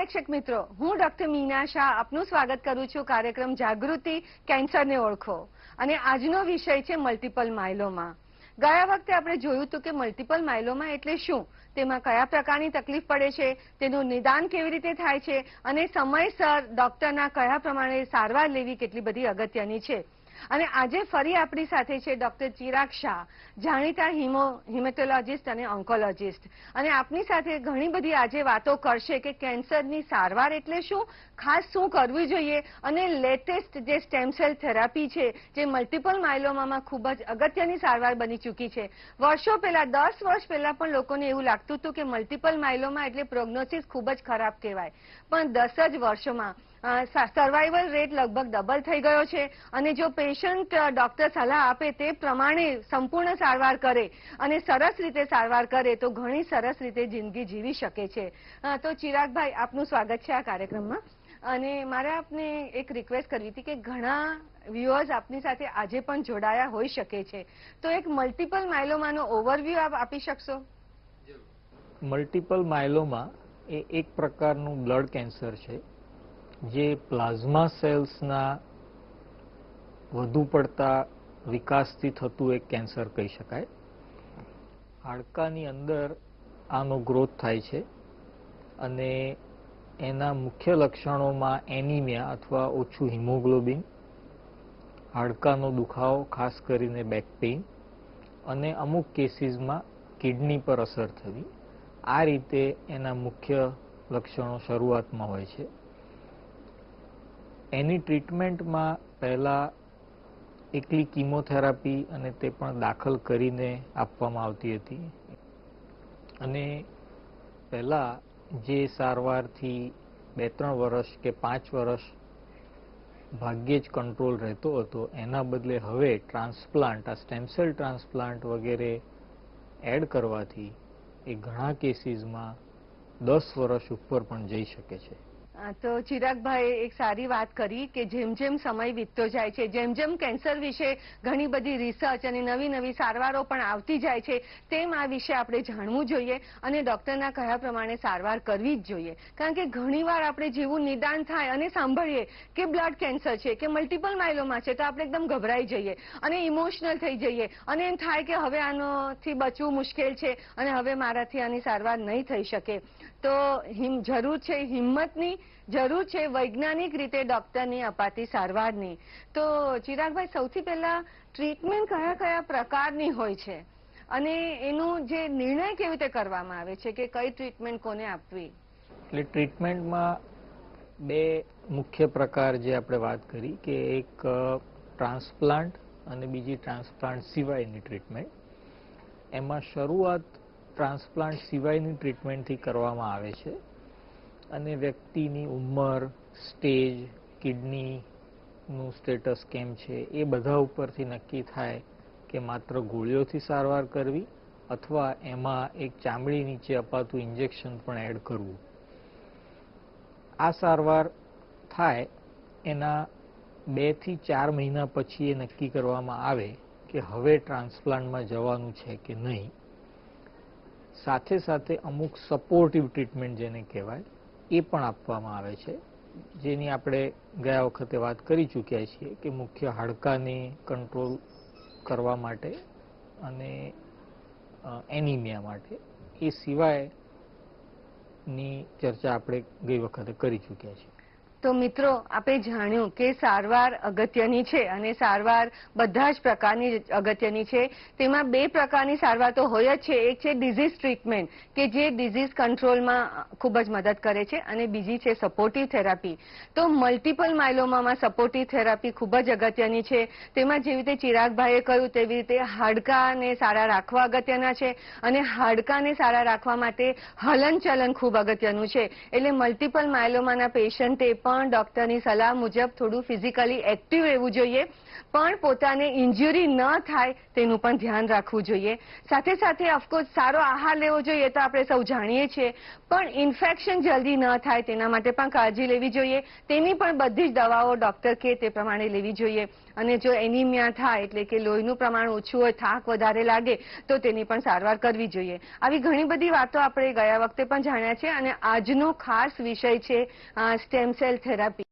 દર્શક મિત્રો, હું ડોક્ટર મીના શાહ આપનું સ્વાગત કરું છું કાર્યક્રમ જાગૃતિ કેન્સરને ઓળખો અને આજનો વિષય છે મલ્ટીપલ માયલોમા. ગયા વખતે આપણે જોયું હતું કે મલ્ટીપલ માયલોમા એટલે શું, તેમાં કયા પ્રકારની તકલીફ પડે છે, તેનું નિદાન કેવી રીતે થાય છે અને સમયસર ડોક્ટરના કયા પ્રમાણે સારવાર લેવી કેટલી બધી અગત્યની છે. અને આજે ફરી આપણી સાથે છે ડોક્ટર ચિરાગ શાહ, જાણીતા હિમેટોલોજીસ્ટ અને ઓન્કોલોજીસ્ટ, અને આપની સાથે ઘણી બધી આજે વાતો કરશે કે કેન્સરની સારવાર એટલે શું, ખાસ શું કરવું જોઈએ અને લેટેસ્ટ જે સ્ટેમ સેલ થેરાપી છે જે મલ્ટીપલ માયલોમામાં ખૂબ જ અગત્યની સારવાર બની ચૂકી છે. વર્ષો પહેલા 10 વર્ષ પહેલા પણ લોકોને એવું લાગતું હતું કે મલ્ટીપલ માયલોમા એટલે પ્રોગ્નોસિસ ખૂબ જ ખરાબ કહેવાય, પણ 10 જ વર્ષોમાં સર્વાઈવલ રેટ લગભગ ડબલ થઈ ગયો છે અને જો પેશન્ટ ડોક્ટર સલાહ આપે તે પ્રમાણે સંપૂર્ણ સારવાર કરે અને સરસ રીતે સારવાર કરે તો ઘણી સરસ રીતે જિંદગી જીવી શકે છે. તો ચિરાગભાઈ, આપનું સ્વાગત છે આ કાર્યક્રમમાં. અને મારે આપને એક રિક્વેસ્ટ કરવી હતી કે ઘણા વ્યુઅર્સ આપની સાથે આજે પણ જોડાયા હોઈ શકે છે, તો એક મલ્ટીપલ માયલોમાનો ઓવરવ્યૂ આપ આપી શકશો? મલ્ટીપલ માયલોમા એ એક પ્રકારનું બ્લડ કેન્સર છે જે પ્લાઝમા સેલ્સના વધુ પડતા વિકાસથી થતું એક કેન્સર કહી શકાય. હાડકાની અંદર આનો ગ્રોથ થાય છે અને એના મુખ્ય લક્ષણોમાં એનિમિયા અથવા ઓછું હિમોગ્લોબિન, હાડકાનો દુખાવો ખાસ કરીને બેક પેઇન અને અમુક કેસીસમાં કિડની પર અસર થવી, આ રીતે એના મુખ્ય લક્ષણો શરૂઆતમાં હોય છે. એની ટ્રીટમેન્ટમાં પહેલા એકલી કીમોથેરાપી અને તે પણ દાખલ કરીને આપવામાં આવતી હતી અને પહેલા જે સારવારથી 2-3 વર્ષ કે 5 વર્ષ ભાગ્યે જ કંટ્રોલ રહેતો હતો, એના બદલે હવે ટ્રાન્સપ્લાન્ટ, આ સ્ટેમ સેલ ટ્રાન્સપ્લાન્ટ વગેરે એડ કરવાથી એ ઘણા કેસીસમાં 10 વર્ષ ઉપર પણ જઈ શકે છે. તો ચિરાગભાઈ એક સારી વાત કરી કે જેમ જેમ સમય વીતતો જાય છે, જેમ જેમ કેન્સર વિશે ઘણી બધી રિસર્ચ અને નવી નવી સારવારો પણ આવતી જાય છે, તેમ આ વિશે આપણે જાણવું જોઈએ અને ડોક્ટરના કહ્યા પ્રમાણે સારવાર કરવી જ જોઈએ. કારણ કે ઘણીવાર આપણે જેવું નિદાન થાય અને સાંભળીએ કે બ્લડ કેન્સર છે કે મલ્ટીપલ માયલોમા છે તો આપણે એકદમ ગભરાઈ જઈએ અને ઇમોશનલ થઈ જઈએ અને એમ થાય કે હવે આનાથી બચવું મુશ્કેલ છે અને હવે મારાથી આની સારવાર નહીં થઈ શકે. તો જરૂર છે હિંમતની, જરૂર છે વૈજ્ઞાનિક રીતે ડોક્ટરની અપાતી સારવારની. તો ચિરાગભાઈ, સૌથી પહેલા ટ્રીટમેન્ટ કયા કયા પ્રકારની હોય છે અને એનું જે નિર્ણય કેવી રીતે કરવામાં આવે છે કે કઈ ટ્રીટમેન્ટ કોને આપવી? એટલે ટ્રીટમેન્ટમાં બે મુખ્ય પ્રકાર જે આપણે વાત કરી કે એક ટ્રાન્સપ્લાન્ટ અને બીજી ટ્રાન્સપ્લાન્ટ સિવાયની ટ્રીટમેન્ટ. એમાં શરૂઆત ટ્રાન્સપ્લાન્ટ સિવાયની ટ્રીટમેન્ટથી કરવામાં આવે છે અને વ્યક્તિની ઉંમર, સ્ટેજ, કિડનીનું સ્ટેટસ કેમ છે એ બધા ઉપરથી નક્કી થાય કે માત્ર ગોળીઓથી સારવાર કરવી અથવા એમાં એક ચામડી નીચે અપાતું ઇન્જેક્શન પણ એડ કરવું. આ સારવાર થાય એના 2 થી 4 મહિના પછી એ નક્કી કરવામાં આવે કે હવે ટ્રાન્સપ્લાન્ટમાં જવાનું છે કે નહીં. સાથે સાથે અમુક સપોર્ટિવ ટ્રીટમેન્ટ જેને કહેવાય એ પણ આપવામાં આવે છે, જેની આપણે ગયા વખતે વાત કરી ચૂક્યા છીએ કે મુખ્ય હાડકાને કંટ્રોલ કરવા માટે અને એનિમિયા માટે. એ સિવાયની ચર્ચા આપણે ગઈ વખતે કરી ચૂક્યા છીએ. તો મિત્રો, આપણે જાણ્યું કે સારવાર અગત્યની છે અને સારવાર બધા જ પ્રકારની અગત્યની છે. તેમાં 2 પ્રકારની સારવાર તો હોય જ છે. એક છે ડિઝીઝ ટ્રીટમેન્ટ કે જે ડિઝીઝ કંટ્રોલમાં ખૂબ જ મદદ કરે છે અને બીજી છે સપોર્ટિવ થેરાપી. તો મલ્ટીપલ માયલોમામાં સપોર્ટિવ થેરાપી ખૂબ જ અગત્યની છે. તેમાં જેવી રીતે ચિરાગભાઈએ કહ્યું તેવી રીતે હાડકાને સારા રાખવા અગત્યના છે અને હાડકાને સારા રાખવા માટે હલનચલન ખૂબ અગત્યનું છે. એટલે મલ્ટીપલ માયલોમાના પેશન્ટે પણ ડોક્ટરની સલાહ મુજબ થોડું ફિઝિકલી એક્ટિવ રહેવું જોઈએ, પણ પોતાને ઇન્જરી ન થાય તેનું પણ ધ્યાન રાખવું જોઈએ. સાથે સાથે ઓફકોર્સ સારો આહાર લેવો જોઈએ તો આપણે સૌ જાણીએ છીએ, પણ ઇન્ફેક્શન જલ્દી ન થાય તેના માટે પણ કાળજી લેવી જોઈએ. તેની પણ બધી જ દવાઓ ડોક્ટર કહે તે પ્રમાણે લેવી જોઈએ. અને જો એનિમિયા થાય એટલે કે લોહીનું પ્રમાણ ઓછું હોય, થાક વધારે લાગે તો તેની પણ સારવાર કરવી જોઈએ. આવી ઘણી બધી વાતો આપણે ગયા વખતે પણ જાણ્યા છે અને આજનો ખાસ વિષય છે સ્ટેમ સેલ થેરાપી.